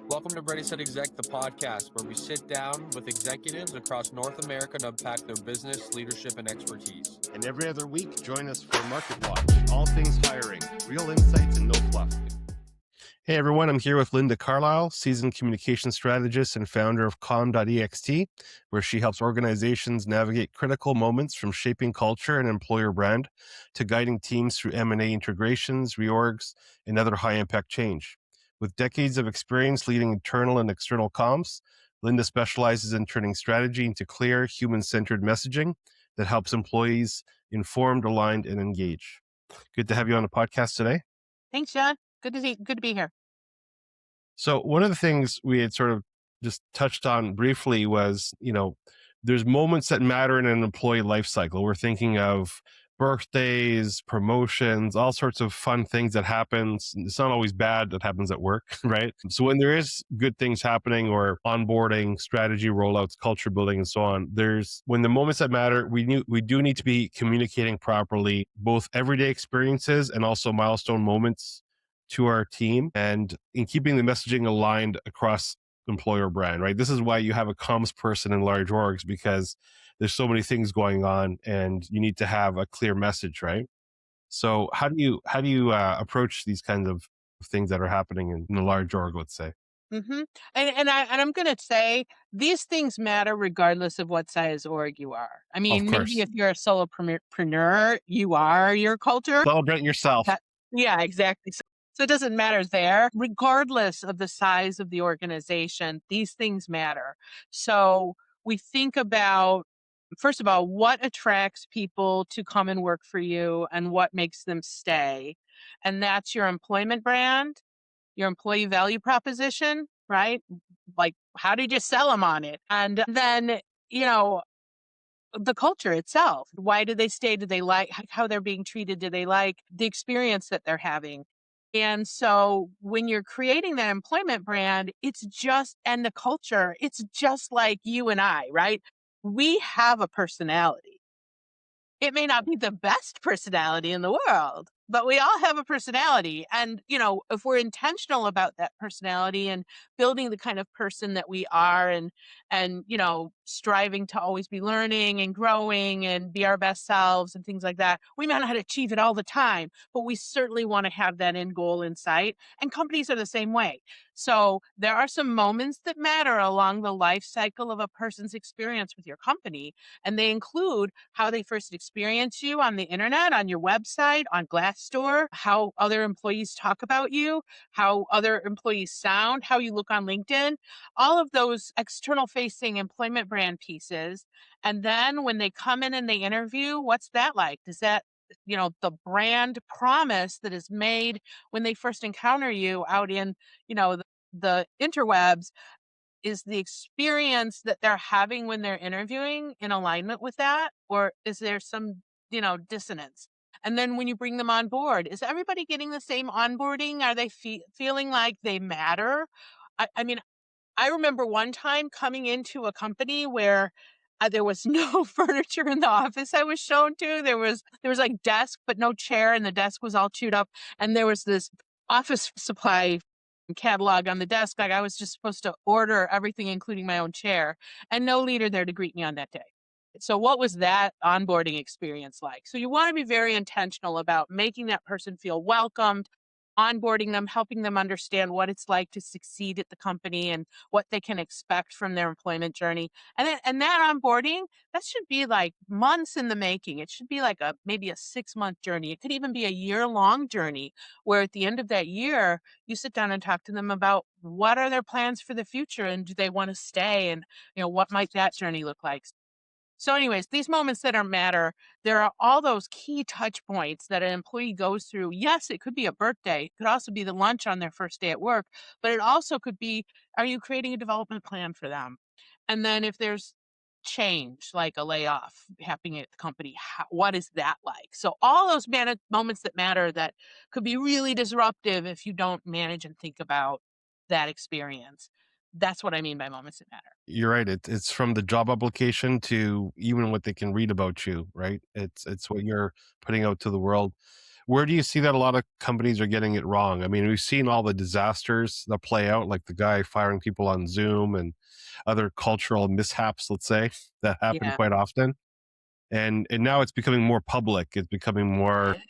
Welcome to Ready Set Exec, the podcast where we sit down with executives across North America to unpack their business, leadership, and expertise. And every other week, join us for Market Watch, all things hiring, real insights and no fluff. Hey everyone, I'm here with Linda Carlisle, seasoned communication strategist and founder of Comm.Ext, where she helps organizations navigate critical moments from shaping culture and employer brand to guiding teams through M&A integrations, reorgs, and other high-impact change. With decades of experience leading internal and external comms, Linda specializes in turning strategy into clear, human-centered messaging that helps employees informed, aligned, and engaged. Good to have you on the podcast today. Thanks, John. Good to be here. So one of the things we had sort of just touched on briefly was, there's moments that matter in an employee life cycle. We're thinking of birthdays, promotions, all sorts of fun things that happens. It's not always bad that happens at work, right? So when there is good things happening or onboarding, strategy rollouts, culture building, and so on, when the moments that matter, we do need to be communicating properly, both everyday experiences and also milestone moments to our team, and in keeping the messaging aligned across employer brand, right? This is why you have a comms person in large orgs, because there's so many things going on and you need to have a clear message, right? So how do you approach these kinds of things that are happening in a large org, let's say? Mm-hmm. And I'm going to say these things matter regardless of what size org you are. I mean, maybe if you're a solopreneur, you are your culture. Celebrate yourself. Yeah, exactly. So it doesn't matter there. Regardless of the size of the organization, these things matter. So we think about, first of all, what attracts people to come and work for you and what makes them stay. And that's your employment brand, your employee value proposition, right? Like, how did you sell them on it? And then, the culture itself. Why do they stay? Do they like how they're being treated? Do they like the experience that they're having? And so when you're creating that employment brand, and the culture, it's just like you and I, right? We have a personality. It may not be the best personality in the world, but we all have a personality. And, if we're intentional about that personality and building the kind of person that we are and, striving to always be learning and growing and be our best selves and things like that, we might not achieve it all the time, but we certainly want to have that end goal in sight. And companies are the same way. So there are some moments that matter along the life cycle of a person's experience with your company. And they include how they first experience you on the internet, on your website, on Glassdoor, how other employees talk about you, how other employees sound, how you look on LinkedIn, all of those external facing employment brand pieces. And then when they come in and they interview, what's that like? Does that, the brand promise that is made when they first encounter you out in, the interwebs, is the experience that they're having when they're interviewing in alignment with that? Or is there some, dissonance? And then when you bring them on board, is everybody getting the same onboarding? Are they feeling like they matter? I mean, I remember one time coming into a company where there was no furniture in the office I was shown to. There was like desk, but no chair, and the desk was all chewed up. And there was this office supply catalog on the desk. Like I was just supposed to order everything, including my own chair, and no leader there to greet me on that day. So what was that onboarding experience like? So you want to be very intentional about making that person feel welcomed, onboarding them, helping them understand what it's like to succeed at the company and what they can expect from their employment journey. And that onboarding, that should be like months in the making. It should be like maybe a 6-month journey. It could even be a year-long journey where at the end of that year, you sit down and talk to them about what are their plans for the future and do they want to stay, and what might that journey look like. So anyways, these moments that matter, there are all those key touch points that an employee goes through. Yes, it could be a birthday. It could also be the lunch on their first day at work, but it also could be, are you creating a development plan for them? And then if there's change, like a layoff happening at the company, what is that like? So all those moments that matter that could be really disruptive if you don't manage and think about that experience. That's what I mean by moments that matter. You're right. It's from the job application to even what they can read about you, right? It's what you're putting out to the world. Where do you see that a lot of companies are getting it wrong? I mean, we've seen all the disasters that play out, like the guy firing people on Zoom and other cultural mishaps, let's say, that happen Yeah. quite often. And now it's becoming more public. It's becoming more Yes.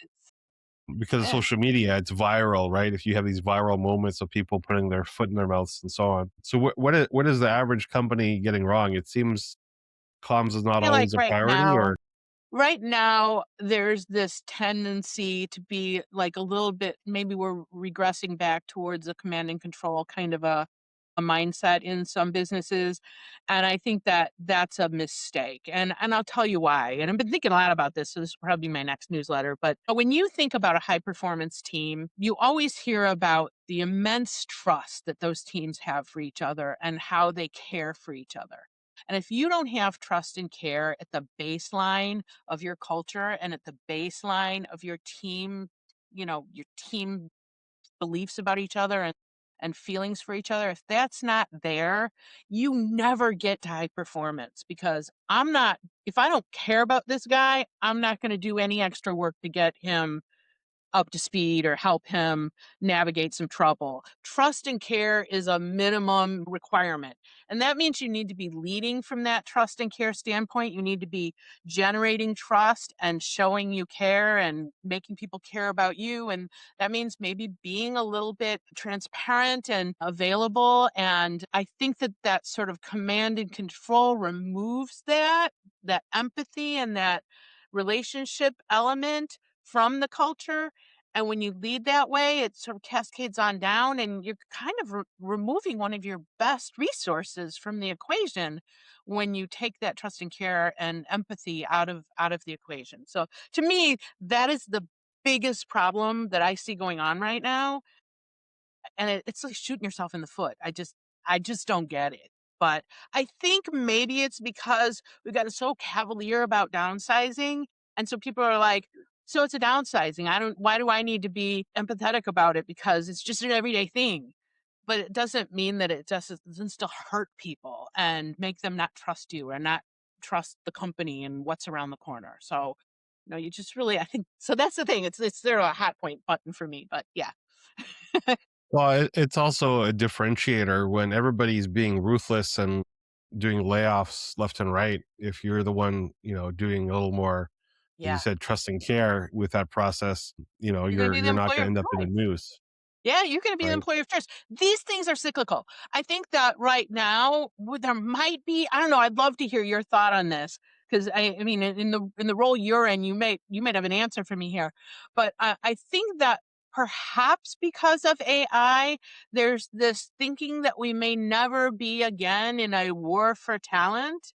because of Yeah. social media. It's viral, right? If you have these viral moments of people putting their foot in their mouths and so on. So what is the average company getting wrong? It seems comms is I not feel like always a priority, or right now, there's this tendency to be like a little bit, maybe we're regressing back towards a command and control kind of a mindset in some businesses. And I think that that's a mistake. And I'll tell you why. And I've been thinking a lot about this, so this will probably be my next newsletter. But when you think about a high performance team, you always hear about the immense trust that those teams have for each other and how they care for each other. And if you don't have trust and care at the baseline of your culture and at the baseline of your team, your team beliefs about each other and feelings for each other, if that's not there, you never get to high performance because if I don't care about this guy, I'm not going to do any extra work to get him up to speed or help him navigate some trouble. Trust and care is a minimum requirement. And that means you need to be leading from that trust and care standpoint. You need to be generating trust and showing you care and making people care about you. And that means maybe being a little bit transparent and available. And I think that that sort of command and control removes that empathy and that relationship element from the culture. And when you lead that way, it sort of cascades on down, and you're kind of removing one of your best resources from the equation when you take that trust and care and empathy out of the equation. So to me, that is the biggest problem that I see going on right now, and it's like shooting yourself in the foot. I just don't get it. But I think maybe it's because we've gotten so cavalier about downsizing, and so people are like, so it's a downsizing. Why do I need to be empathetic about it? Because it's just an everyday thing. But it doesn't mean that it just doesn't still hurt people and make them not trust you or not trust the company and what's around the corner. So, you just really, I think, so that's the thing. It's there a hot point button for me, but yeah. well, it's also a differentiator when everybody's being ruthless and doing layoffs left and right. If you're the one, doing a little more, as you Yeah. said, trust and care with that process, You're going to be the you're not employer going to of end up in the choice. news, Yeah, you're going to be the right? employer of choice. These things are cyclical. I think that right now there might be. I don't know. I'd love to hear your thought on this because I mean, in the role you're in, you might have an answer for me here, but I think that perhaps because of AI, there's this thinking that we may never be again in a war for talent,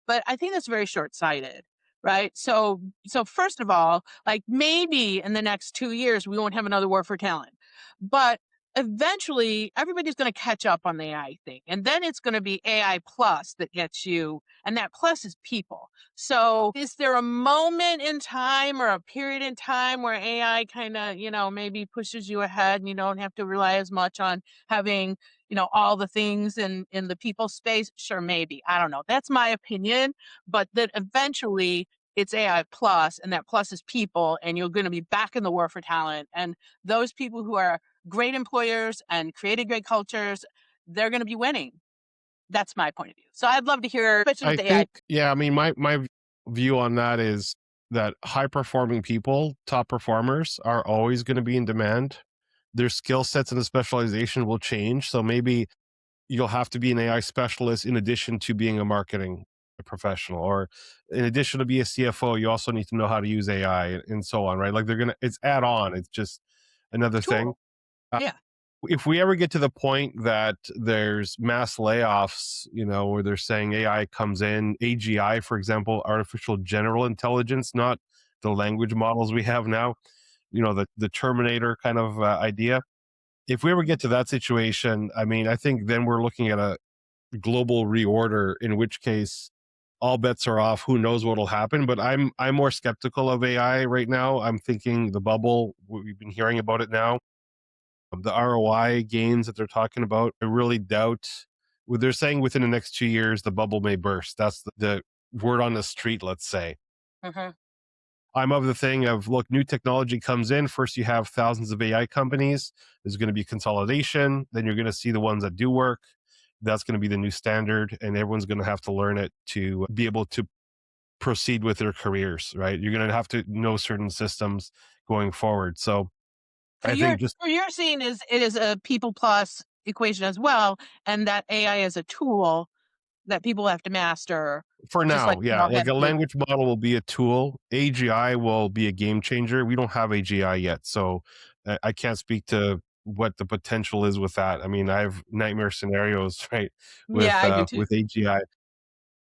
but I think that's very short-sighted, right? So first of all, like maybe in the next 2 years we won't have another war for talent, but eventually everybody's going to catch up on the AI thing, and then it's going to be AI plus that gets you, and that plus is people. So is there a moment in time or a period in time where AI kind of maybe pushes you ahead and you don't have to rely as much on having all the things in the people space? Sure, maybe. I don't know. That's my opinion, but that eventually it's AI plus, and that plus is people, and you're going to be back in the war for talent. And those people who are great employers and created great cultures, they're going to be winning. That's my point of view. So I'd love to hear, especially with I the AI. think, yeah, I mean, my view on that is that high performing people, top performers, are always going to be in demand. Their skill sets and the specialization will change. So maybe you'll have to be an AI specialist in addition to being a marketing professional, or in addition to be a CFO, you also need to know how to use AI and so on, right? Like it's add on. It's just another thing. Tool. Yeah. If we ever get to the point that there's mass layoffs, where they're saying AI comes in, AGI, for example, artificial general intelligence, not the language models we have now, the Terminator kind of idea. If we ever get to that situation, I mean, I think then we're looking at a global reorder, in which case all bets are off. Who knows what'll happen? But I'm more skeptical of AI right now. I'm thinking the bubble. We've been hearing about it now. The ROI gains that they're talking about, I really doubt. What they're saying within the next 2 years, the bubble may burst. That's the word on the street, let's say. Mhm. I'm of the thing of, look, new technology comes in. First, you have thousands of AI companies. There's going to be consolidation. Then you're going to see the ones that do work. That's going to be the new standard, and everyone's going to have to learn it to be able to proceed with their careers, right? You're going to have to know certain systems going forward. So So I think just you're seeing is it is a people plus equation as well, and that AI is a tool that people have to master, for just like now, we yeah, all like had a to. language model will be a tool. AGI will be a game changer. We don't have AGI yet, so I can't speak to what the potential is with that. I mean, I have nightmare scenarios, right, Yeah, I do too. with AGI.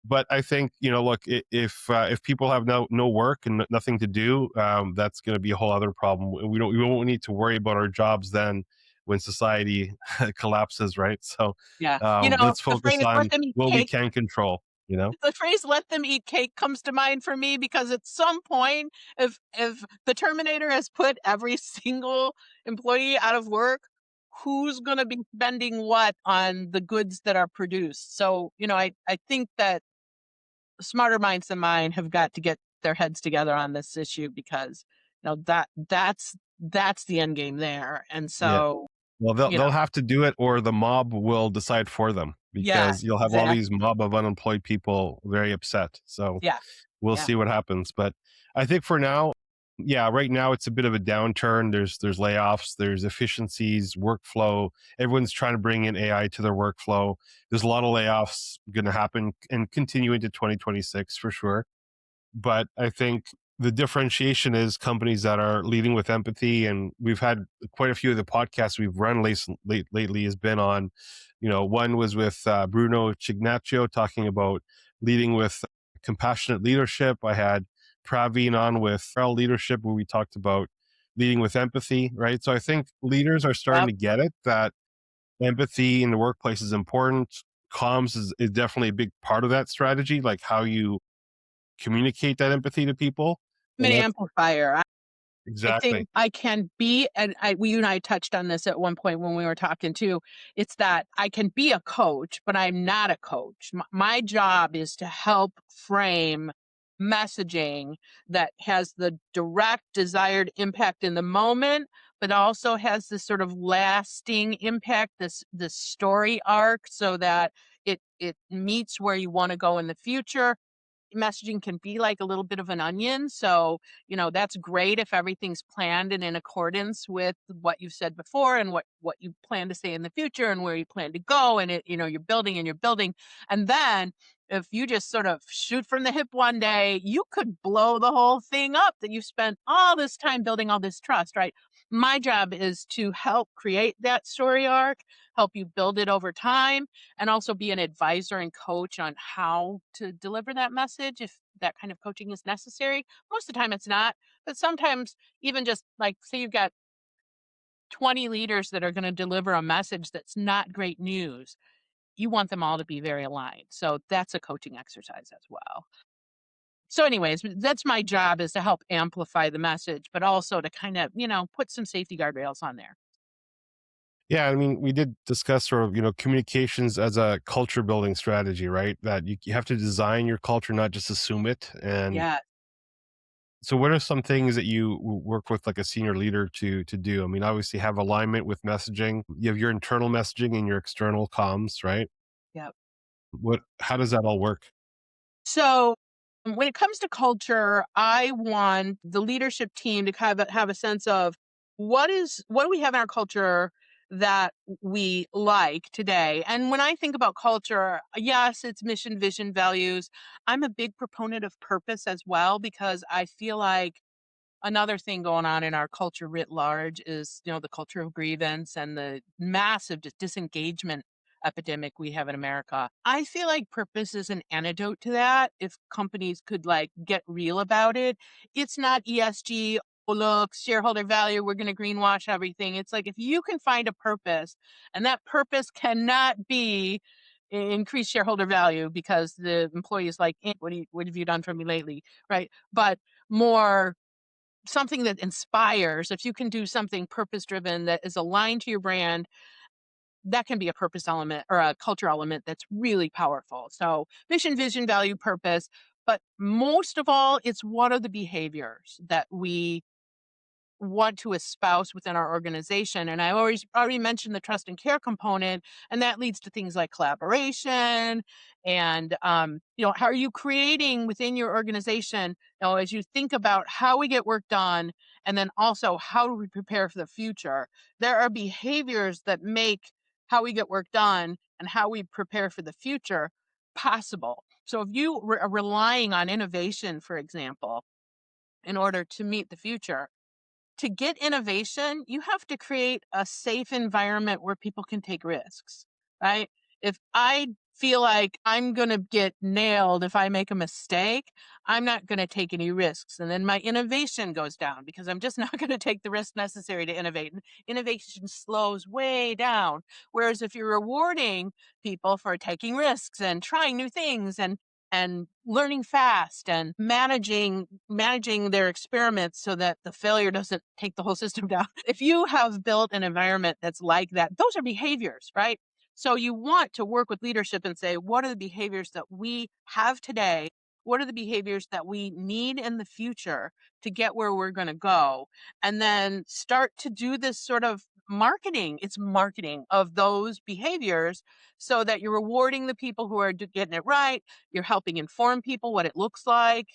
But I think, look, if people have no work and nothing to do, that's going to be a whole other problem. We won't need to worry about our jobs then when society collapses, right? So Yeah, let's the focus phrase "let on them eat what we cake." can control. The phrase "let them eat cake" comes to mind for me because at some point, if the Terminator has put every single employee out of work, who's going to be spending what on the goods that are produced? So, I think that smarter minds than mine have got to get their heads together on this issue because, that's the end game there. And Yeah. so, Well, they'll have to do it, or the mob will decide for them, yeah, because you'll have all these exactly. mob of unemployed people very upset. So Yeah, we'll yeah. see what happens. But I think for now, yeah, right now it's a bit of a downturn. There's layoffs, there's efficiencies, workflow. Everyone's trying to bring in AI to their workflow. There's a lot of layoffs going to happen and continue into 2026 for sure. But I think the differentiation is companies that are leading with empathy. And we've had quite a few of the podcasts we've run lately has been on, one was with Bruno Cignaccio talking about leading with compassionate leadership. I had Praveen on with leadership, where we talked about leading with empathy, right? So I think leaders are starting Yep. to get it, that empathy in the workplace is important. Comms is definitely a big part of that strategy, like how you communicate that empathy to people. I'm And an that's amplifier. I exactly. think I can be, and you and I touched on this at one point when we were talking too. It's that I can be a coach, but I'm not a coach. My job is to help frame messaging that has the direct desired impact in the moment, but also has this sort of lasting impact, this story arc, so that it meets where you want to go in the future. Messaging can be like a little bit of an onion. So, that's great if everything's planned and in accordance with what you've said before and what you plan to say in the future and where you plan to go. And you're building and you're building. And then if you just sort of shoot from the hip one day, you could blow the whole thing up that you've spent all this time building all this trust, right? My job is to help create that story arc, help you build it over time, and also be an advisor and coach on how to deliver that message if that kind of coaching is necessary. Most of the time it's not, but sometimes even just like say you've got 20 leaders that are going to deliver a message that's not great news. You want them all to be very aligned. So that's a coaching exercise as well. So anyways, that's my job, is to help amplify the message, but also to kind of, put some safety guardrails on there. Yeah, I mean, we did discuss sort of, communications as a culture building strategy, right? That you have to design your culture, not just assume it. And Yeah. so what are some things that you work with like a senior leader to do? I mean, obviously have alignment with messaging. You have your internal messaging and your external comms, right? Yeah. How does that all work? So when it comes to culture, I want the leadership team to kind of have a sense of what do we have in our culture that we like today. And when I think about culture, yes, it's mission, vision, values. I'm a big proponent of purpose as well, because I feel like another thing going on in our culture writ large is, the culture of grievance and the massive disengagement epidemic we have in America. I feel like purpose is an antidote to that. If companies could like get real about it, it's not ESG. Oh, look, shareholder value, we're going to greenwash everything. It's like if you can find a purpose, and that purpose cannot be increase shareholder value because the employee is like, what have you done for me lately? Right. But more something that inspires. If you can do something purpose driven that is aligned to your brand, that can be a purpose element or a culture element that's really powerful. So mission, vision, value, purpose. But most of all, it's what are the behaviors that we want to espouse within our organization. And I already mentioned the trust and care component, and that leads to things like collaboration and how are you creating within your organization, as you think about how we get work done, and then also how do we prepare for the future. There are behaviors that make how we get work done and how we prepare for the future possible. So if you are relying on innovation, for example, in order to meet the future, to get innovation, you have to create a safe environment where people can take risks, right? If I feel like I'm going to get nailed if I make a mistake, I'm not going to take any risks. And then my innovation goes down because I'm just not going to take the risk necessary to innovate. And innovation slows way down. Whereas if you're rewarding people for taking risks and trying new things and learning fast and managing their experiments so that the failure doesn't take the whole system down. If you have built an environment that's like that, those are behaviors, right? So you want to work with leadership and say, what are the behaviors that we have today? What are the behaviors that we need in the future to get where we're going to go? And then start to do this sort of marketing. It's marketing of those behaviors so that you're rewarding the people who are getting it right. You're helping inform people what it looks like,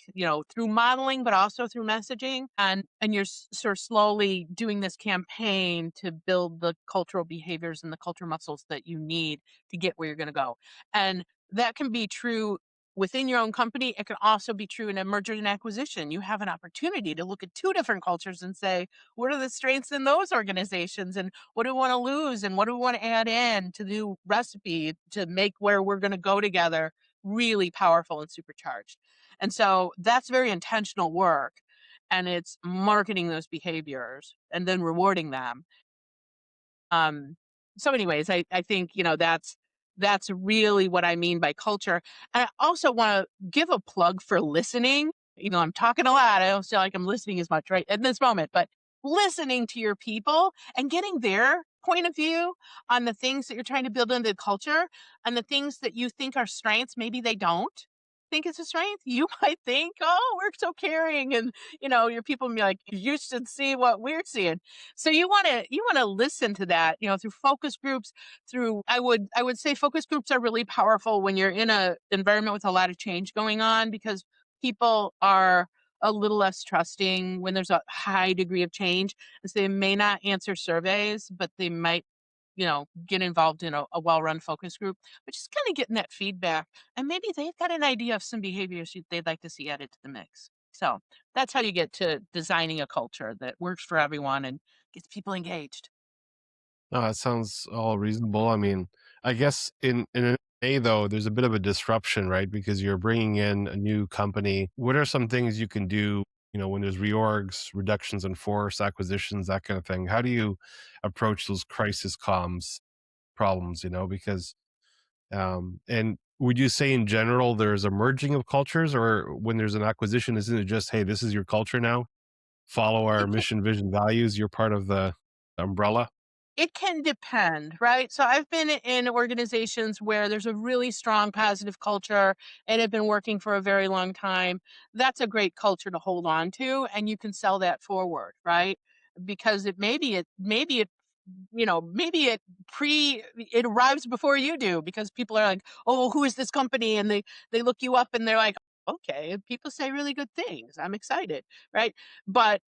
through modeling, but also through messaging. And you're sort of slowly doing this campaign to build the cultural behaviors and the culture muscles that you need to get where you're going to go. And that can be true within your own company. It can also be true in a merger and acquisition. You have an opportunity to look at two different cultures and say, what are the strengths in those organizations? And what do we want to lose? And what do we want to add in to the new recipe to make where we're going to go together really powerful and supercharged? And so that's very intentional work. And it's marketing those behaviors and then rewarding them. So anyways, I think, that's really what I mean by culture. And I also want to give a plug for listening. I'm talking a lot. I don't feel like I'm listening as much right at this moment, but listening to your people and getting their point of view on the things that you're trying to build into the culture and the things that you think are strengths, maybe they don't think it's a strength. You might think, oh, we're so caring. And, your people will be like, you should see what we're seeing. So you want to listen to that, through focus groups, I would say focus groups are really powerful when you're in a environment with a lot of change going on, because people are a little less trusting when there's a high degree of change. So they may not answer surveys, but they might, get involved in a well-run focus group, but just kind of getting that feedback. And maybe they've got an idea of some behaviors they'd like to see added to the mix. So that's how you get to designing a culture that works for everyone and gets people engaged. No, that sounds all reasonable. I mean, I guess in a though, there's a bit of a disruption, right? Because you're bringing in a new company. What are some things you can do, when there's reorgs, reductions in force, acquisitions, that kind of thing? How do you approach those crisis comms problems? Because and would you say in general there's a merging of cultures, or when there's an acquisition, isn't it just, hey, this is your culture now? Follow our mission, vision, values. You're part of the umbrella. It can depend, right? So I've been in organizations where there's a really strong positive culture and have been working for a very long time. That's a great culture to hold on to, and you can sell that forward, right? Because maybe it arrives before you do, because people are like, oh, who is this company? And they look you up and they're like, okay, people say really good things. I'm excited, right? But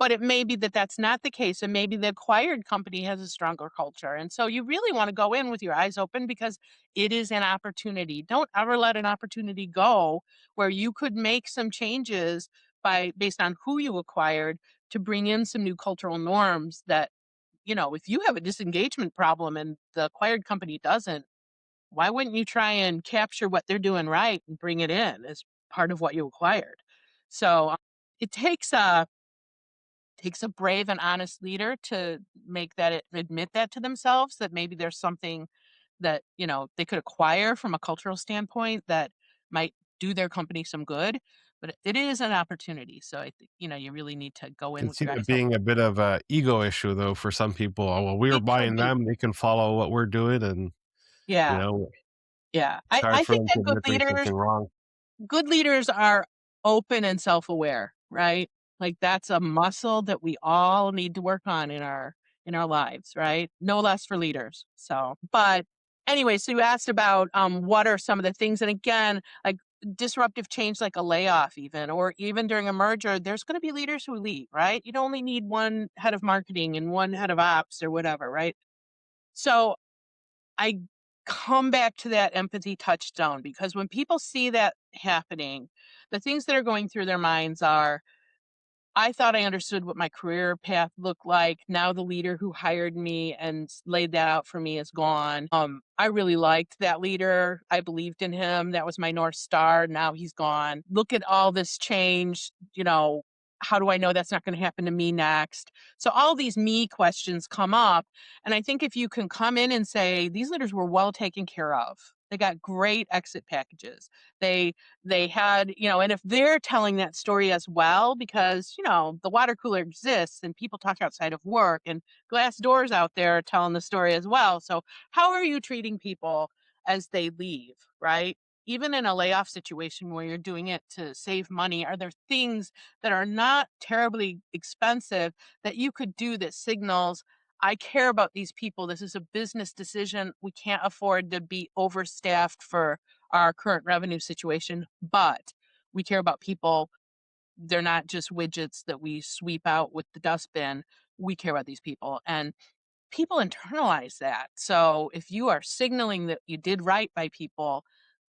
it may be that that's not the case, and maybe the acquired company has a stronger culture. And so you really want to go in with your eyes open, because it is an opportunity. Don't ever let an opportunity go where you could make some changes based on who you acquired to bring in some new cultural norms that, if you have a disengagement problem and the acquired company doesn't, why wouldn't you try and capture what they're doing right and bring it in as part of what you acquired? So it takes a brave and honest leader to admit that to themselves, that maybe there's something that, they could acquire from a cultural standpoint that might do their company some good. But it is an opportunity. So I think, you really need to go in Can with see your that eyes open. being a bit of a ego issue though for some people. Oh, well, we're It could buying be. them; they can follow what we're doing, and you Yeah. know, Yeah. it's I hard for think them to that good admit there's leaders something wrong. good leaders are open and self-aware, right? Like that's a muscle that we all need to work on in our lives, right? No less for leaders. So, but anyway, so you asked about what are some of the things, and again, like disruptive change, like a layoff, even, or even during a merger, there's going to be leaders who leave, right? You don't only need one head of marketing and one head of ops or whatever, right? So I come back to that empathy touchstone, because when people see that happening, the things that are going through their minds are, I thought I understood what my career path looked like. Now the leader who hired me and laid that out for me is gone. I really liked that leader. I believed in him. That was my North Star. Now he's gone. Look at all this change. How do I know that's not going to happen to me next? So all these me questions come up. And I think if you can come in and say, these leaders were well taken care of. They got great exit packages. They had, and if they're telling that story as well, because, the water cooler exists and people talk outside of work, and glass doors out there telling the story as well. So how are you treating people as they leave, right? Even in a layoff situation where you're doing it to save money, are there things that are not terribly expensive that you could do that signals, I care about these people. This is a business decision. We can't afford to be overstaffed for our current revenue situation, but we care about people. They're not just widgets that we sweep out with the dustbin. We care about these people, and people internalize that. So if you are signaling that you did right by people,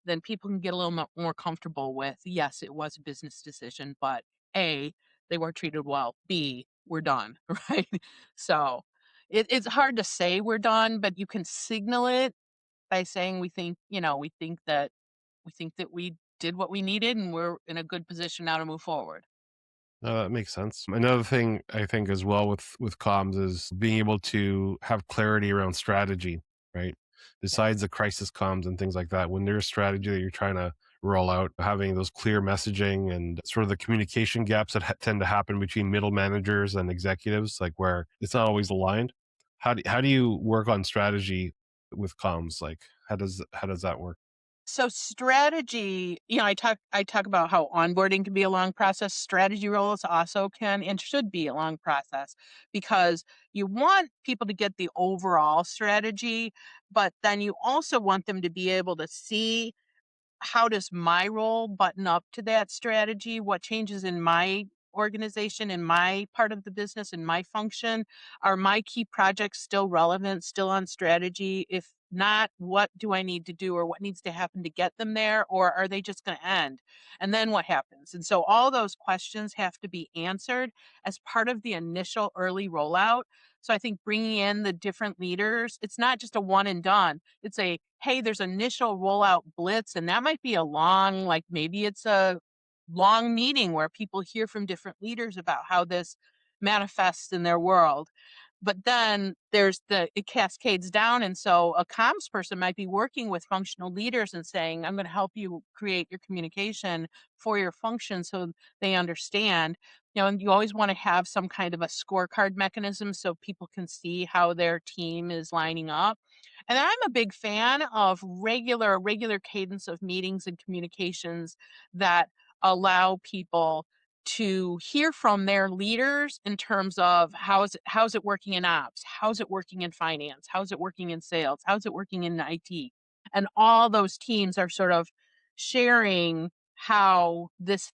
then people can get a little more comfortable with, yes, it was a business decision, but A, they were treated well. B, we're done, right? So it's hard to say we're done, but you can signal it by saying we think that we did what we needed and we're in a good position now to move forward. That makes sense. Another thing I think as well with comms is being able to have clarity around strategy, right? Besides the crisis comms and things like that, when there's strategy that you're trying to roll out, having those clear messaging and sort of the communication gaps that tend to happen between middle managers and executives, like where it's not always aligned. How do you work on strategy with comms? Like how does that work? So strategy, I talk about how onboarding can be a long process. Strategy roles also can and should be a long process, because you want people to get the overall strategy, but then you also want them to be able to see, how does my role button up to that strategy? What changes in my organization, in my part of the business, in my function? Are my key projects still relevant, still on strategy? If not, what do I need to do, or what needs to happen to get them there? Or are they just going to end? And then what happens? And so all those questions have to be answered as part of the initial early rollout. So I think bringing in the different leaders, it's not just a one and done. It's a, hey, there's initial rollout blitz, and that might be a long, like maybe it's a long meeting where people hear from different leaders about how this manifests in their world. But then it cascades down. And so a comms person might be working with functional leaders and saying, I'm going to help you create your communication for your function so they understand. And you always want to have some kind of a scorecard mechanism so people can see how their team is lining up. And I'm a big fan of regular cadence of meetings and communications that allow people to hear from their leaders in terms of how's it working in ops, how's it working in finance, how's it working in sales, how's it working in IT. And all those teams are sort of sharing how this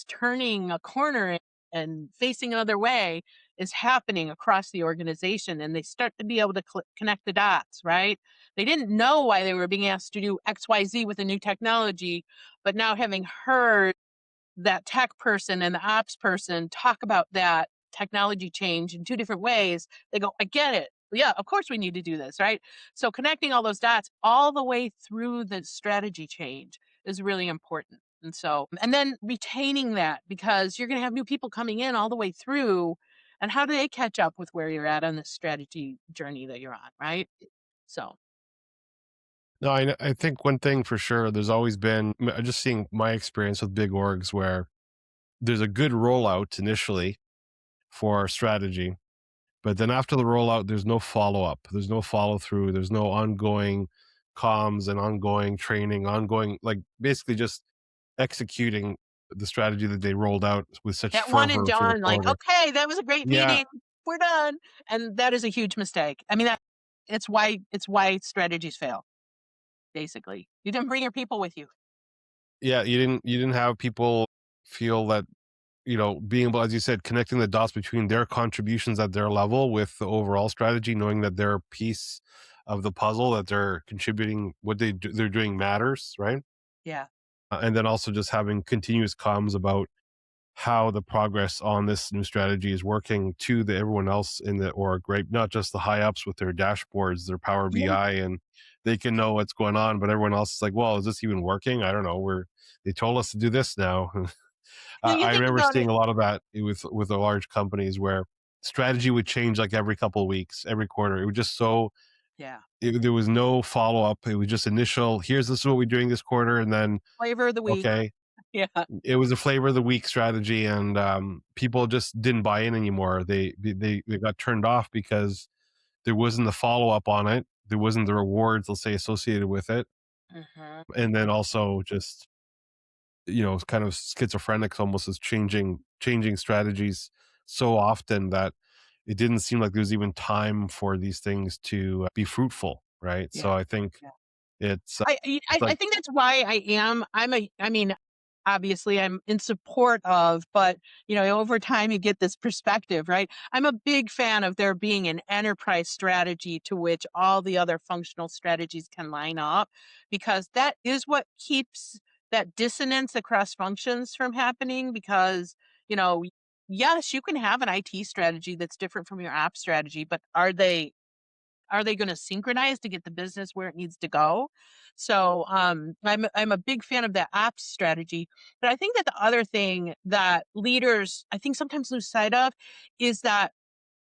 turning a corner and facing another way is happening across the organization, and they start to be able to connect the dots, right? They didn't know why they were being asked to do XYZ with a new technology, but now having heard that tech person and the ops person talk about that technology change in two different ways, they go, I get it. Yeah, of course we need to do this, right? So connecting all those dots all the way through the strategy change is really important. And then retaining that, because you're going to have new people coming in all the way through. And how do they catch up with where you're at on the strategy journey that you're on, right? So, No, I think one thing for sure, there's always been, just seeing my experience with big orgs where there's a good rollout initially for strategy, but then after the rollout, there's no follow up, there's no follow through, there's no ongoing comms and ongoing training, ongoing, like basically just executing the strategy that they rolled out with such That one and fervor for the done, like, quarter. okay, that was a great Yeah, meeting. We're done. And that is a huge mistake. I mean, it's why strategies fail, basically. You didn't bring your people with you. yeah, you didn't have people feel that, being able, as you said, connecting the dots between their contributions at their level with the overall strategy, knowing that their piece of the puzzle that they're contributing, what they're doing matters, right? Yeah. And then also just having continuous comms about how the progress on this new strategy is working to everyone else in the org, right? Not just the high ups with their dashboards, their Power Yeah. BI, and they can know what's going on, but everyone else is like, well, is this even working? I don't know. They told us to do this now. You I think remember about seeing it. a lot of that with the large companies where strategy would change like every couple of weeks, every quarter. It was just Yeah. there was no follow up. It was just initial. This is what we're doing this quarter, and then Flavor of the week. okay, Yeah. it was a flavor of the week strategy, and people just didn't buy in anymore. They got turned off because there wasn't the follow up on it. There wasn't the rewards, let's say, associated with it, Mhm. and then also just it's kind of schizophrenic almost, as changing strategies so often that it didn't seem like there was even time for these things to be fruitful, right? Yeah. So I think Yeah. it's I I it's I like, think that's why I mean, obviously I'm in support of, but over time you get this perspective, right? I'm a big fan of there being an enterprise strategy to which all the other functional strategies can line up, because that is what keeps that dissonance across functions from happening. Because, you know, yes, you can have an IT strategy that's different from your app strategy, but are they going to synchronize to get the business where it needs to go? So I'm a big fan of that ops strategy. But I think that the other thing that leaders I think sometimes lose sight of is that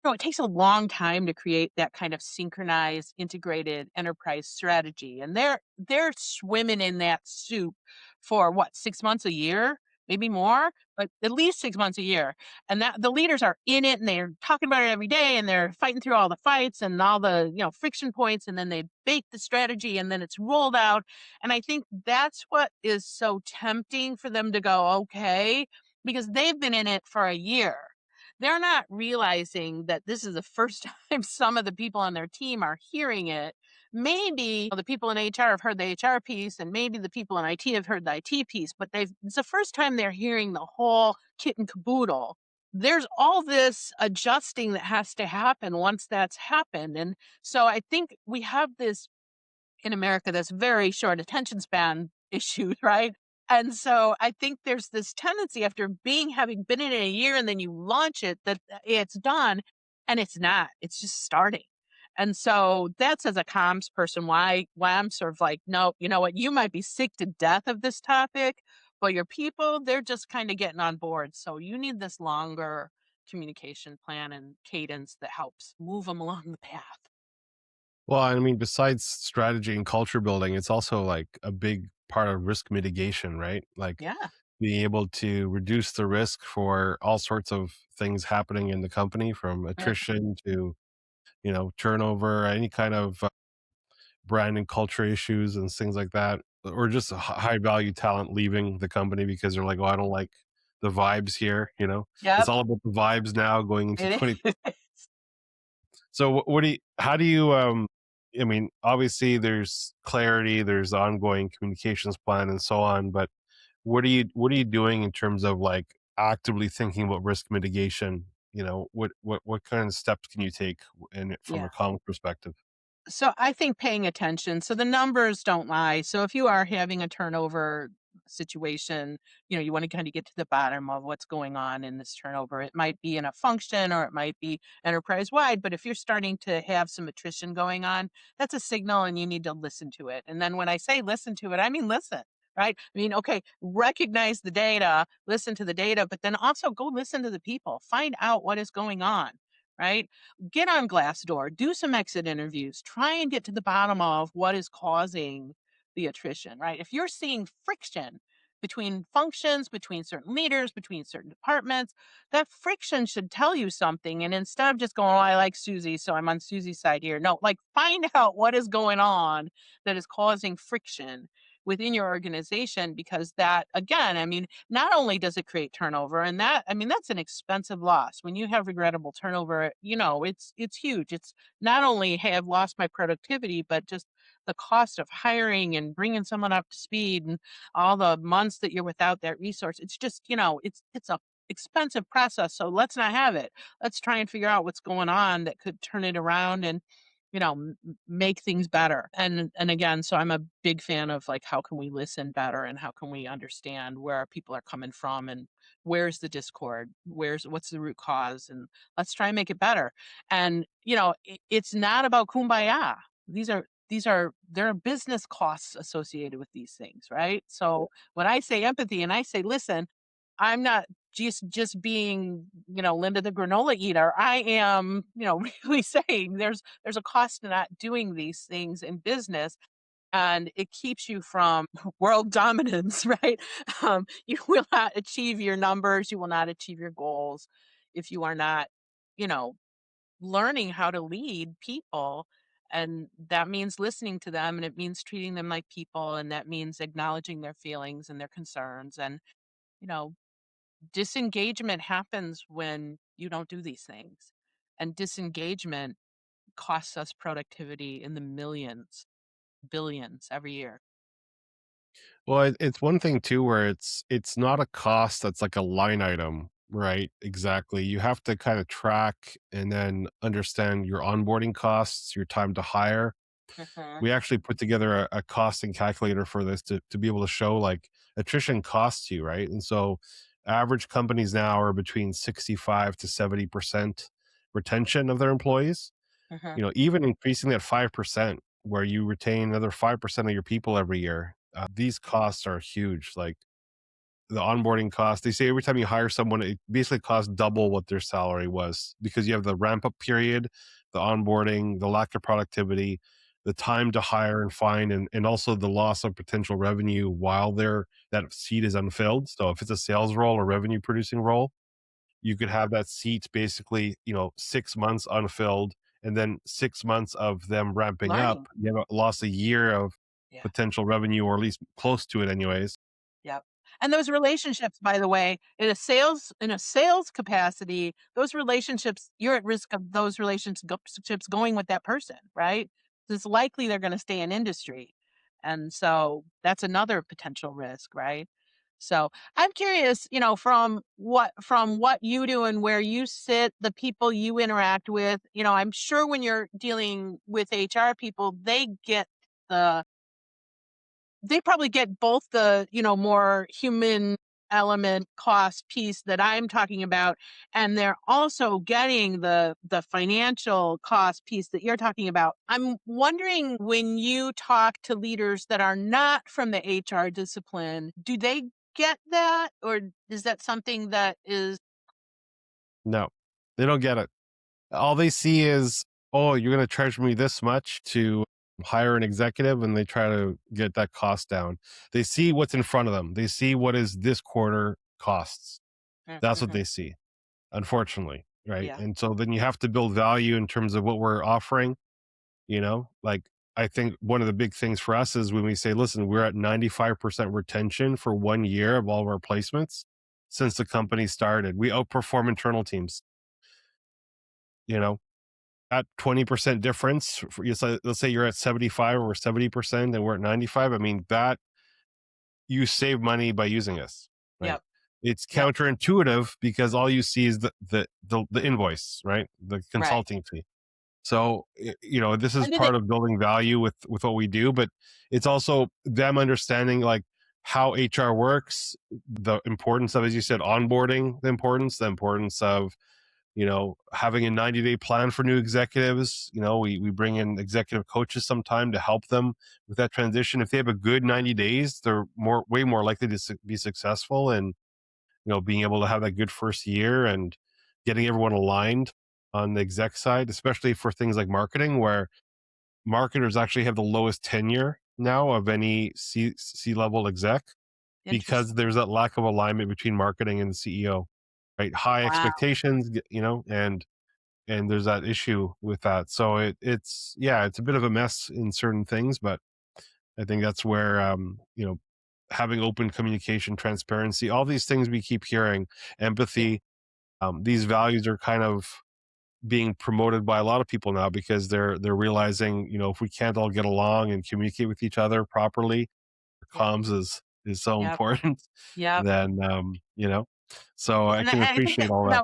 it takes a long time to create that kind of synchronized, integrated enterprise strategy. And they're swimming in that soup for what, 6 months a year, maybe more, but at least 6 months a year. And that the leaders are in it and they're talking about it every day and they're fighting through all the fights and all the, friction points, and then they bake the strategy and then it's rolled out. And I think that's what is so tempting for them to go, okay, because they've been in it for a year. They're not realizing that this is the first time some of the people on their team are hearing it. Maybe the people in HR have heard the HR piece, and maybe the people in IT have heard the IT piece, but it's the first time they're hearing the whole kit and caboodle. There's all this adjusting that has to happen once that's happened. And so I think we have this in America that's very short attention span issues, right? And so I think there's this tendency after having been in it a year and then you launch it that it's done, and it's not. It's just starting. And so that's, as a comms person, why I'm sort of like, no, you know what, you might be sick to death of this topic, but your people, they're just kind of getting on board. So you need this longer communication plan and cadence that helps move them along the path. well, I mean, besides strategy and culture building, it's also like a big part of risk mitigation, right? Like Yeah. being able to reduce the risk for all sorts of things happening in the company, from Right. attrition to, turnover, any kind of brand and culture issues and things like that, or just high value talent leaving the company because they're like, oh, I don't like the vibes here. It's Yep. all about the vibes now going into It 20. is. So how do you, I mean, obviously there's clarity, there's ongoing communications plan and so on, but what are you doing in terms of like actively thinking about risk mitigation? What kind of steps can you take from Yeah. a common perspective? So I think paying attention. So the numbers don't lie. So if you are having a turnover situation, you want to kind of get to the bottom of what's going on in this turnover. It might be in a function or it might be enterprise wide. But if you're starting to have some attrition going on, that's a signal and you need to listen to it. And then when I say listen to it, I mean listen. Right? I mean, okay, recognize the data, listen to the data, but then also go listen to the people, find out what is going on, right? Get on Glassdoor, do some exit interviews, try and get to the bottom of what is causing the attrition, right? If you're seeing friction between functions, between certain leaders, between certain departments, that friction should tell you something. And instead of just going, oh, I like Susie, so I'm on Susie's side here. No, like find out what is going on that is causing friction. within your organization, because that, again, I mean, not only does it create turnover, and that, I mean, that's an expensive loss. When you have regrettable turnover, it's huge. It's not only, hey, I've lost my productivity, but just the cost of hiring and bringing someone up to speed and all the months that you're without that resource. It's just, it's a expensive process. So let's not have it. Let's try and figure out what's going on that could turn it around and make things better. And again, so I'm a big fan of, like, how can we listen better and how can we understand where our people are coming from and where's the discord, what's the root cause, and let's try and make it better. And it's not about kumbaya. There are business costs associated with these things, right? So when I say empathy and I say, listen, I'm not just being, Linda the granola eater. I am, really saying there's a cost to not doing these things in business, and it keeps you from world dominance, right? You will not achieve your numbers, you will not achieve your goals if you are not, you know, learning how to lead people. And that means listening to them, and it means treating them like people, and that means acknowledging their feelings and their concerns. And, you know, disengagement happens when you don't do these things. And disengagement costs us productivity in the millions, billions every year. Well, it's one thing too where it's not a cost that's like a line item, right? Exactly. You have to kind of track and then understand your onboarding costs, your time to hire. Mhm. We actually put together a costing calculator for this to be able to show like attrition costs you, right? And so average companies now are between 65 to 70% retention of their employees, Mhm. even increasing that 5% where you retain another 5% of your people every year. These costs are huge. Like the onboarding cost, they say every time you hire someone, it basically costs double what their salary was because you have the ramp up period, the onboarding, the lack of productivity, the time to hire and find, and also the loss of potential revenue while that seat is unfilled. So if it's a sales role or revenue producing role, you could have that seat basically, 6 months unfilled, and then 6 months of them ramping up. Learning. You have lost a year of Yeah. potential revenue, or at least close to it, anyways. Yep. And those relationships, by the way, in a sales capacity, those relationships, you're at risk of those relationships going with that person, right? It's likely they're going to stay in industry. And so that's another potential risk, right? So I'm curious, from what you do and where you sit, the people you interact with, I'm sure when you're dealing with HR people, they probably get both the, more human element cost piece that I'm talking about, and they're also getting the financial cost piece that you're talking about. I'm wondering, when you talk to leaders that are not from the HR discipline, do they get that, or is that something that is No, they don't get it. All they see is, oh, you're going to charge me this much to hire an executive, and they try to get that cost down. They see what's in front of them. They see what is this quarter costs. That's what Mhm. they see, unfortunately. Right. Yeah. And so then you have to build value in terms of what we're offering, like I think one of the big things for us is when we say, listen, we're at 95% retention for 1 year of all of our placements since the company started. We outperform internal teams, you know, at 20% difference. Let's say you're at 75 or 70% and we're at 95. I mean, that you save money by using us, right? Yep. It's Yep. counterintuitive because all you see is the invoice, right? The Right. consulting fee. So, this is And do they part of building value with what we do, but it's also them understanding like how HR works, the importance of, as you said, onboarding, the importance of, having a 90-day plan for new executives. We bring in executive coaches sometime to help them with that transition. If they have a good 90 days, they're way more likely to be successful, and, being able to have that good first year and getting everyone aligned on the exec side, especially for things like marketing, where marketers actually have the lowest tenure now of any C-level exec because Interesting. there's that lack of alignment between marketing and the CEO, right? High Wow. expectations, and there's that issue with that. So it's a bit of a mess in certain things, but I think that's where, having open communication, transparency, all these things we keep hearing, Yeah. empathy, these values are kind of being promoted by a lot of people now because they're realizing, if we can't all get along and communicate with each other properly, Yep. comms is so Yep. important. Yep. Then, so Yeah, I and can I think appreciate that, all that.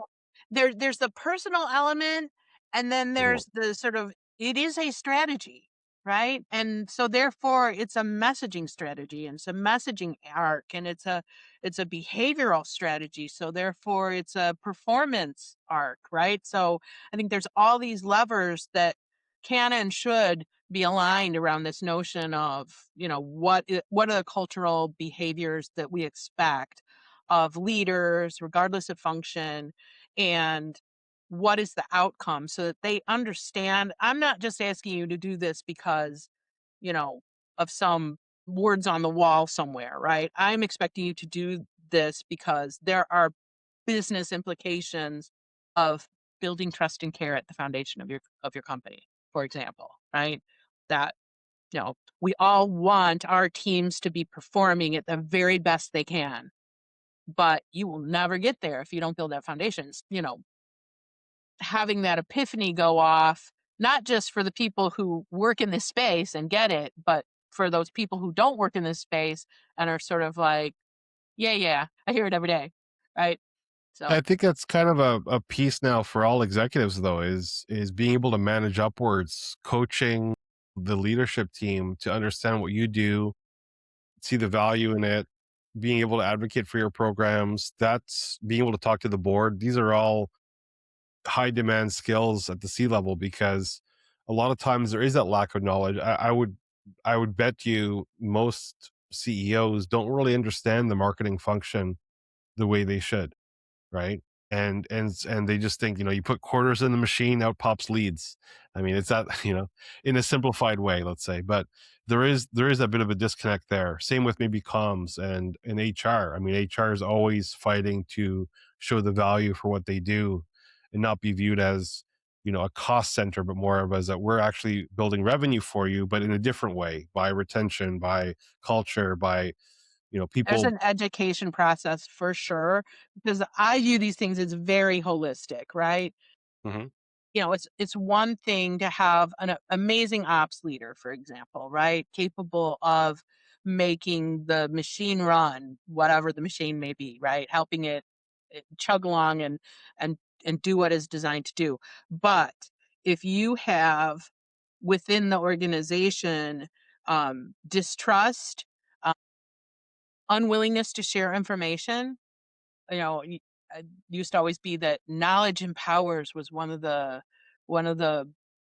there's the personal element, and then Yeah. there's the sort of, it is a strategy, right? And so therefore it's a messaging strategy, and it's a messaging arc, and it's a behavioral strategy. So therefore it's a performance arc, right? So I think there's all these levers that can and should be aligned around this notion of, what are the cultural behaviors that we expect of leaders, regardless of function, and what is the outcome, so that they understand. I'm not just asking you to do this because, you know, of some words on the wall somewhere, right? I'm expecting you to do this because there are business implications of building trust and care at the foundation of your company, for example, right? That, we all want our teams to be performing at the very best they can, but you will never get there if you don't build that foundations. Having that epiphany go off, not just for the people who work in this space and get it, but for those people who don't work in this space and are sort of like, yeah, yeah, I hear it every day. Right. So I think that's kind of a piece now for all executives though, is being able to manage upwards, coaching the leadership team to understand what you do, see the value in it, being able to advocate for your programs, that's being able to talk to the board. These are all high demand skills at the C level because a lot of times there is that lack of knowledge. I would bet you most CEOs don't really understand the marketing function the way they should, right? And they just think, you put quarters in the machine, out pops leads. I mean, it's that, in a simplified way, let's say. But there is a bit of a disconnect there. Same with maybe comms and HR. I mean, HR is always fighting to show the value for what they do and not be viewed as, a cost center, but more of as that we're actually building revenue for you, but in a different way, by retention, by culture, by, there's people. an education process for sure, because I view these things as very holistic, right? Mhm. It's one thing to have an amazing ops leader, for example, right? Capable of making the machine run, whatever the machine may be, right? Helping it chug along and and do what it's designed to do. But if you have within the organization distrust, uh, unwillingness to share information, used to always be that knowledge empowers was one of the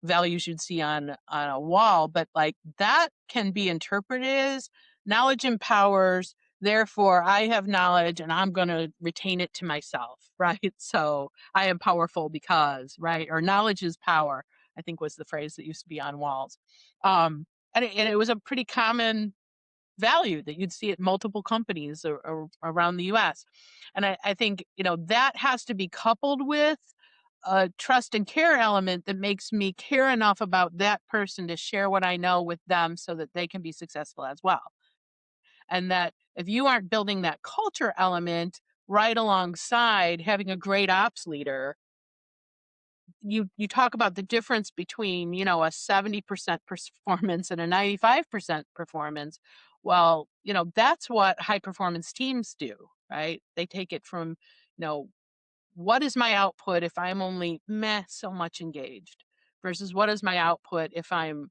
values you'd see on a wall, but like that can be interpreted as knowledge empowers, therefore I have knowledge and I'm going to retain it to myself. Right? So I am powerful because, right, or knowledge is power, I think was the phrase that used to be on walls. And it was a pretty common value that you'd see at multiple companies or around the US. And I think, that has to be coupled with a trust and care element that makes me care enough about that person to share what I know with them so that they can be successful as well. And that if you aren't building that culture element right alongside having a great ops leader, you talk about the difference between, a 70% performance and a 95% performance. Well, that's what high performance teams do, right? They take it from, you know what is my output if I'm only meh so much engaged, versus what is my output if I'm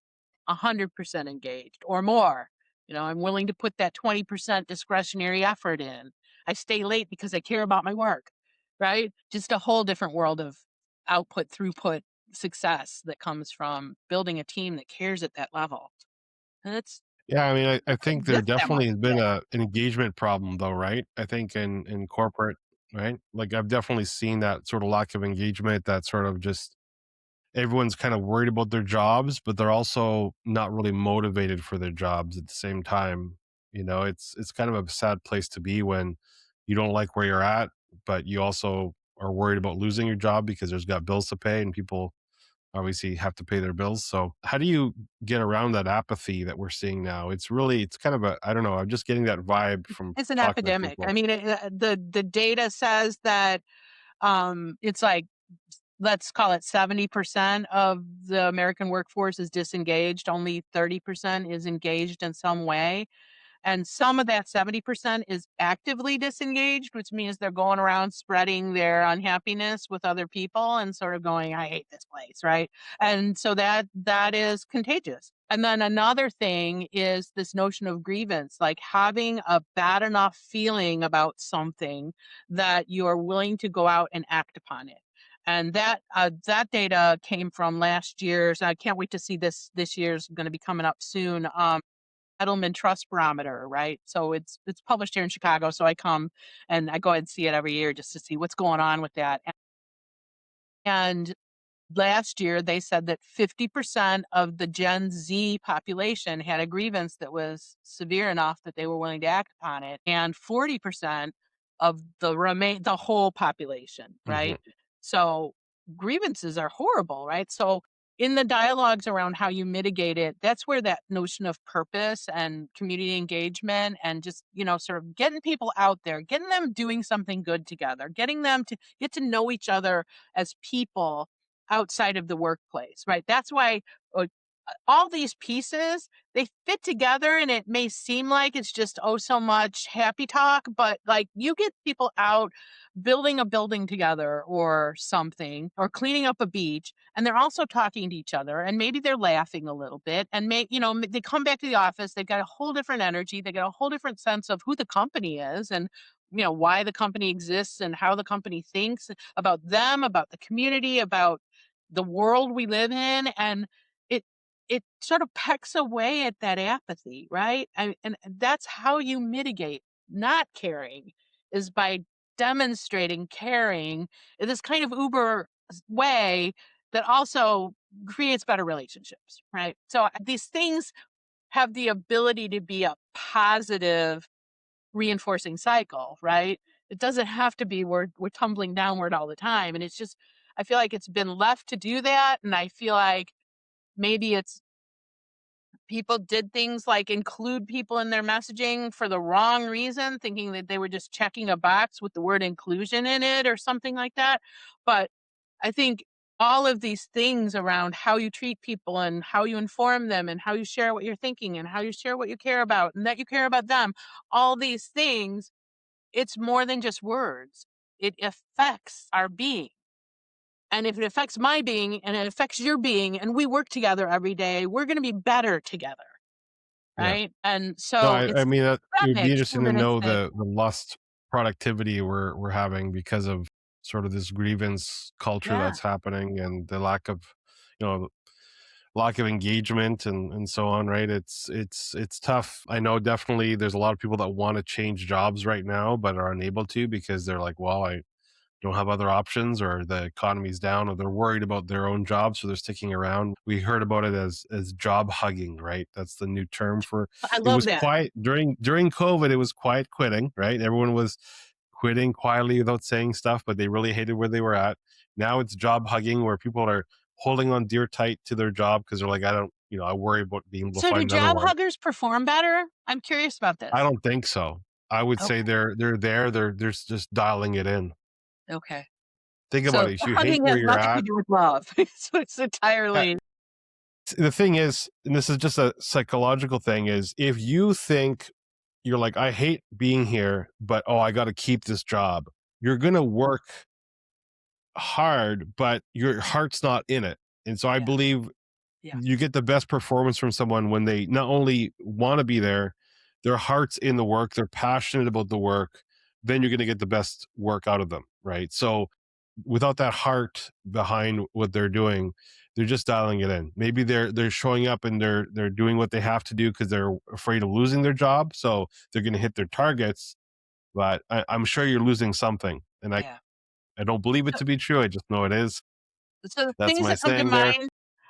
100% engaged or more. I'm willing to put that 20% discretionary effort in. I stay late because I care about my work, right? Just a whole different world of output throughput success that comes from building a team that cares at that level. And it's Yeah, I mean, I doesn't think there exist that much definitely has been today. an engagement problem though, right? I think in corporate, right? Like I've definitely seen that sort of lack of engagement, that sort of just everyone's kind of worried about their jobs, but they're also not really motivated for their jobs at the same time. It's kind of a sad place to be when you don't like where you're at, but you also are worried about losing your job because there's got bills to pay and people obviously have to pay their bills. So how do you get around that apathy that we're seeing now? It's kind of I don't know. I'm just getting that vibe from It's an talking to epidemic. I people. mean, the data says that it's like, let's call it 70% of the American workforce is disengaged. Only 30% is engaged in some way. And some of that 70% is actively disengaged, which means they're going around spreading their unhappiness with other people and sort of going, I hate this place, right? And so that is contagious. And then another thing is this notion of grievance, like having a bad enough feeling about something that you're willing to go out and act upon it. And that data came from last year's. I can't wait to see this year's going to be coming up soon. Edelman Trust Barometer, right? So it's published here in Chicago. So I come and I go ahead and see it every year just to see what's going on with that. And last year they said that 50% of the Gen Z population had a grievance that was severe enough that they were willing to act upon it, and 40% of the whole population, Hmm. right? So grievances are horrible, right? So in the dialogues around how you mitigate it, that's where that notion of purpose and community engagement and just, sort of getting people out there, getting them doing something good together, getting them to get to know each other as people outside of the workplace, right? That's why uh, all these pieces, they fit together, and it may seem like it's just oh so much happy talk, but like you get people out building a building together or something, or cleaning up a beach, and they're also talking to each other, and maybe they're laughing a little bit, and they come back to the office, they've got a whole different energy, they got a whole different sense of who the company is, and why the company exists, and how the company thinks about them, about the community, about the world we live in. And it it sort of pecks away at that apathy, right? And that's how you mitigate not caring, is by demonstrating caring in this kind of uber way that also creates better relationships, right? So these things have the ability to be a positive reinforcing cycle, right? It doesn't have to be we're tumbling downward all the time. And it's just, I feel like it's been left to do that. And I feel like maybe it's people did things like include people in their messaging for the wrong reason, thinking that they were just checking a box with the word inclusion in it or something like that. But I think all of these things around how you treat people and how you inform them and how you share what you're thinking and how you share what you care about and that you care about them, all these things, it's more than just words. It affects our being. And if it affects my being and it affects your being and we work together every day, we're going to be better together. Yeah. Right. And No, so I it's mean, it would be epidemic interesting to know humanistic. the lost productivity we're having because of sort of this grievance culture Yeah. that's happening, and the you know, lack of engagement and so on. Right? It's tough. I know definitely there's a lot of people that want to change jobs right now, but are unable to because they're like, well, I don't have other options, or the economy's down, or they're worried about their own job, so they're sticking around. We heard about it as job hugging, right? That's the new term for I it. love Was that. quiet during COVID. It was quiet quitting, right? Everyone was quitting quietly without saying stuff, but they really hated where they were at. Now it's job hugging, where people are holding on dear tight to their job because they're like, I don't, I worry about being able to So do find another job one. huggers perform better? I'm curious about I this. don't think so. I would say Okay. they're just dialing it in. Okay. Think about So it. If the you hate hugging where has you're nothing to at, do with love. So it's entirely. the thing is, and this is just a psychological thing, is if you think you're like, I hate being here, but oh, I got to keep this job, you're going to work hard, but your heart's not in it. And so I Yeah. believe Yeah. you get the best performance from someone when they not only want to be there, their heart's in the work, they're passionate about the work, then you're going to get the best work out of them, right? So without that heart behind what they're doing, they're just dialing it in. Maybe they're showing up and they're doing what they have to do because they're afraid of losing their job, so they're going to hit their targets. But I'm sure you're losing something, and Yeah. I don't believe it So, to be true. I just know it is. so the That's things my that come to saying there. mind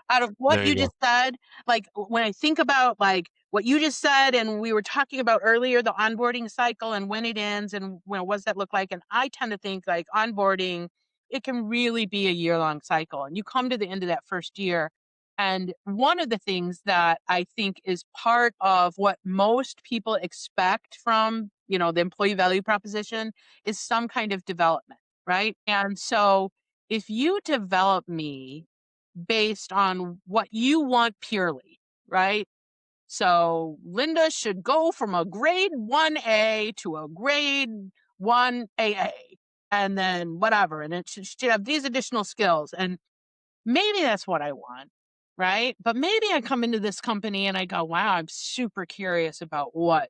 out of what There you you go. just said, like when I think about like what you just said, and we were talking about earlier, the onboarding cycle and when it ends and what does that look like? And I tend to think like onboarding it can really be a year-long cycle. And you come to the end of that first year. And one of the things that I think is part of what most people expect from, the employee value proposition is some kind of development, right? And so if you develop me based on what you want purely, right? So Linda should go from a grade 1A to a grade 1AA and then whatever. And it should have these additional skills. And maybe that's what I want, right? But maybe I come into this company and I go, wow, I'm super curious about what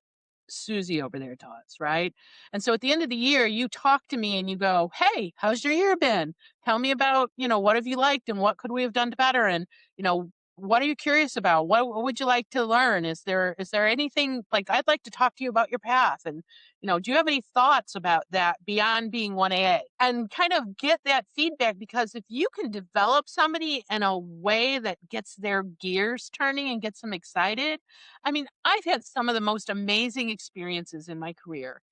Susie over there does, right? And so at the end of the year, you talk to me and you go, hey, how's your year been? Tell me about, what have you liked and what could we have done better? And, what are you curious about? What would you like to learn? Is there anything like I'd like to talk to you about your path? And do you have any thoughts about that beyond being 1AA? And kind of get that feedback, because if you can develop somebody in a way that gets their gears turning and gets them excited, I mean, I've had some of the most amazing experiences in my career.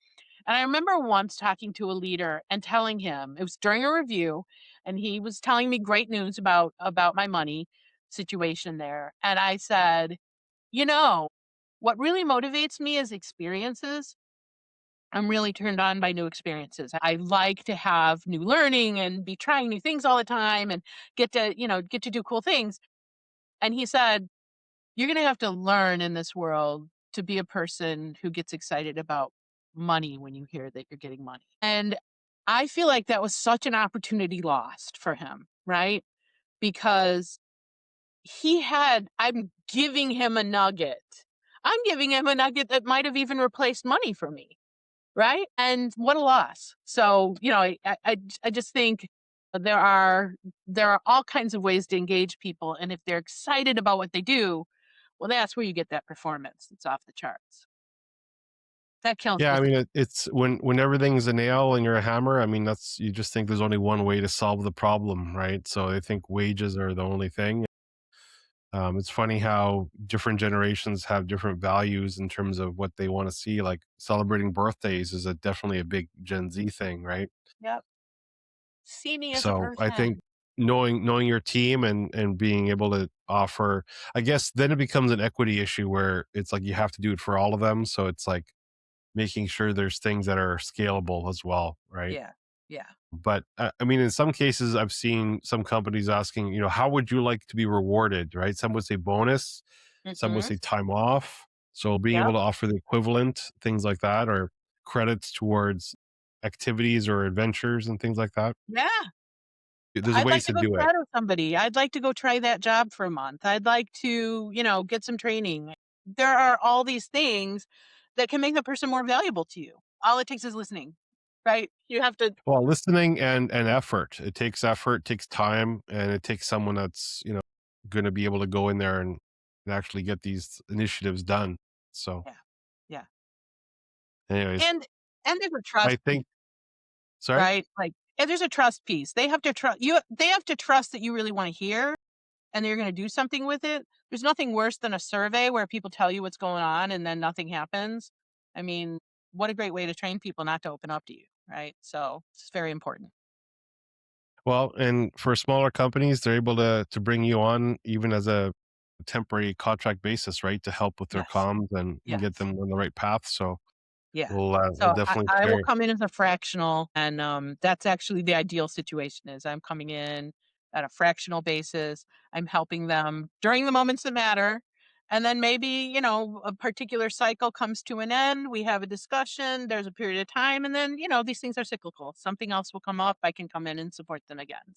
And I remember once talking to a leader and telling him, it was during a review, and he was telling me great news about my money situation there. And I said, what really motivates me is experiences. I'm really turned on by new experiences. I like to have new learning and be trying new things all the time and get to do cool things. And he said, you're going to have to learn in this world to be a person who gets excited about money when you hear that you're getting money. And I feel like that was such an opportunity lost for him, right? Because I'm giving him a nugget. I'm giving him a nugget that might have even replaced money for me. Right. And what a loss. So, I just think there are all kinds of ways to engage people. And if they're excited about what they do, well, that's where you get that performance. It's off the charts. That counts Yeah, for I mean, it's when everything's a nail and you're a hammer. I mean, that's you just think there's only one way to solve the problem, right? So I think wages are the only thing. It's funny how different generations have different values in terms of what they want to see. Like celebrating birthdays is definitely a big Gen Z thing, right? Yep. See me as a So I think person. knowing your team and being able to offer, I guess then it becomes an equity issue where it's like you have to do it for all of them. So it's like making sure there's things that are scalable as well, right? Yeah. Yeah. But I mean, in some cases, I've seen some companies asking, how would you like to be rewarded, right? Some would say bonus, some would Mm-hmm. say time off. So being able Yep. to offer the equivalent, things like that, or credits towards activities or adventures and things like that. Yeah. There's I'd like ways to to go do it. shadow somebody. I'd like to go try that job for a month. I'd like to, get some training. There are all these things that can make the person more valuable to you. All it takes is listening, right? You have to, Well, listening and effort. It takes effort, takes time, and it takes someone that's, going to be able to go in there and actually get these initiatives done. So, yeah, yeah. anyways, And there's a I trust piece, think, sorry? right? Like, and there's a trust piece. They have to trust you. They have to trust that you really want to hear and they're going to do something with it. There's nothing worse than a survey where people tell you what's going on and then nothing happens. I mean, what a great way to train people not to open up to you, right? So it's very important. Well, and for smaller companies, they're able to bring you on even as a temporary contract basis, right? To help with their Yes. comms and get Yes. them on the right path. So Yeah. we'll So definitely I will share. come in as a fractional, and that's actually the ideal situation. Is I'm coming in at a fractional basis. I'm helping them during the moments that matter, and then maybe a particular cycle comes to an end. We have a discussion. There's a period of time, and then these things are cyclical. Something else will come up. I can come in and support them again.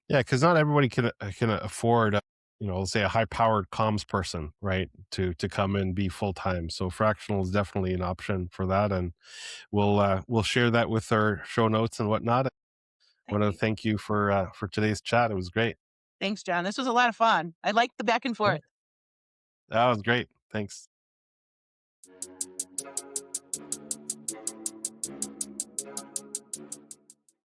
Yeah, because not everybody can afford, let's say a high powered comms person, right? To come and be full time. So fractional is definitely an option for that, and we'll share that with our show notes and whatnot. I Thank want to you. thank you for today's chat. It was great. Thanks, John. This was a lot of fun. I like the back and Yeah, forth. that was great. Thanks.